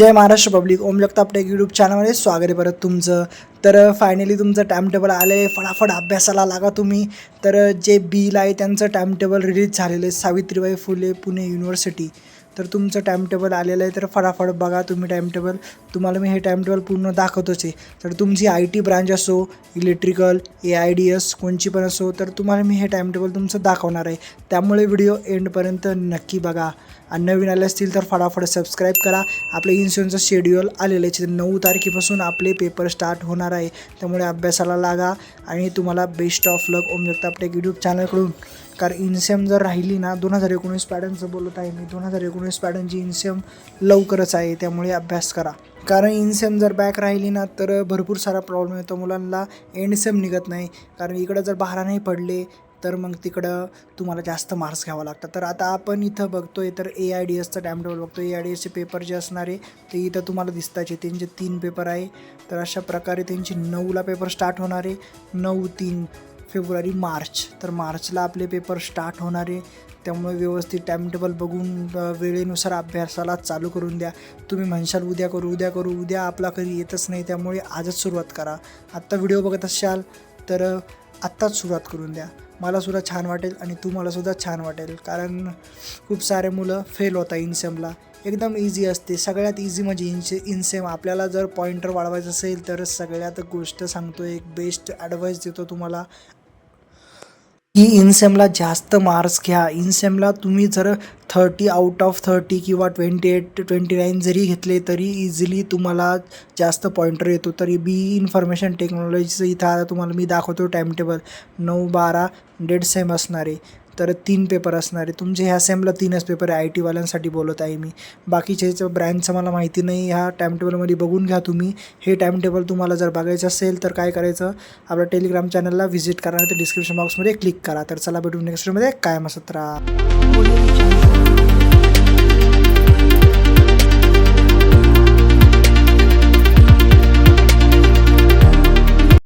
जय Maharashtra public, ओम Jagtap tech YouTube चॅनलमध्ये स्वागत आहे परत तुमचं। तर फायनली तुमचं टाइम टेबल आलं आहे, फटाफट अभ्यासाला लागा तुम्ही। तर जे बील आहे त्यांचं टाइम टेबल रिलीज झालेलं आहे, सावित्रीबाई फुले पुणे युनिव्हर्सिटी। तर तुमचं टाइम टेबल आलेलं आहे, तर फटाफट बघा तुम्ही टाइम टेबल। तुम्हाला मी हे टाइम टेबल पूर्ण दाखवतोच आहे। तर तुमची IT ब्रांच असो, इलेक्ट्रिकल, AIDS कोणची पण असो, तर तुम्हाला मी हे टाइम टेबल तुमचं दाखवणार आहे। त्यामुळे व्हिडिओ एंडपर्यंत नक्की बघा। आणि नवीन आले असतील तर फटाफट सबस्क्राईब करा। आपले इन्शुरन्सचं शेड्यूल आलेलं आहे, 9 तारखेपासून आपले पेपर स्टार्ट होणार आहे। त्यामुळे अभ्यासाला लागा आणि तुम्हाला best of luck Om Jagtap tech YouTube चॅनलकडून। कारण इनसेम जर राहिली ना, 2019 पॅटर्नचं बोलत आहे मी, 2019 पॅटर्नची इनसेम लवकरच आहे, त्यामुळे अभ्यास करा। कारण इनसेम जर बॅक राहिली ना तर भरपूर सारा प्रॉब्लेम येतो, मुलांना एंडसेम निघत नाही। कारण इकडं जर 12 नाही पडले तर मग तिकडं तुम्हाला जास्त मार्क्स घ्यावा लागतात। तर आता आपण इथं बघतोय तर AIDSचं टाइम टेबल बघतो। AIDSचे पेपर जे असणार आहे ते इथं तुम्हाला दिसताचे, त्यांचे 3 पेपर आहे। तर अशा प्रकारे त्यांची 9ला पेपर स्टार्ट होणार आहे, 9, 3 फेब्रुवारी, मार्च। तर मार्चला आपले पेपर स्टार्ट होणार आहे। त्यामुळे व्यवस्थित टाइम टेबल बघून वेळेनुसार अभ्यासाला चालू करून द्या। तुम्ही म्हणशाल उद्या करू उद्या करू, उद्या आपला कधी येतच नाही, त्यामुळे आजच सुरुवात करा। आत्ता व्हिडिओ बघत असाल तर आत्ताच सुरुवात करून द्या। मलासुद्धा छान वाटेल आणि तुम्हालासुद्धा छान वाटेल। कारण खूप सारे मुलं फेल होतात इनसेमला। एकदम इझी असते, सगळ्यात इझी म्हणजे इनसेम। आपल्याला जर पॉईंटर वाढवायचं असेल तर सगळ्यात गोष्ट सांगतो, एक बेस्ट ॲडवाईस देतो तुम्हाला की इनसेमला जास्त मार्क्स घ्या। इनसेमला तुम्ही जर 30 आउट ऑफ 30 किंवा 28, 29 जरी घेतले तरी इझिली तुम्हाला जास्त पॉईंटर येतो। तरी इन्फॉर्मेशन टेक्नॉलॉजीचं इथं आता तुम्हाला मी दाखवतो टाइम टेबल। 9, 12 डेड सेम असणार आहे, तर 3 पेपर असणार आहे तुमचे। ह्या सेमला 3च पेपर आहे, IT वाल्यांसाठी बोलत आहे मी। बाकीच्याचं ब्रँचचं मला माहिती नाही, ह्या टाइम टेबलमध्ये बघून घ्या तुम्ही। हे टाइम टेबल तुम्हाला जर बघायचं असेल तर काय करायचं, आपल्या टेलिग्राम चॅनलला व्हिजिट करा, तर डिस्क्रिप्शन बॉक्समध्ये क्लिक करा। तर चला भेटू नेक्स्ट व्हिडिओमध्ये, कायम असत राहा।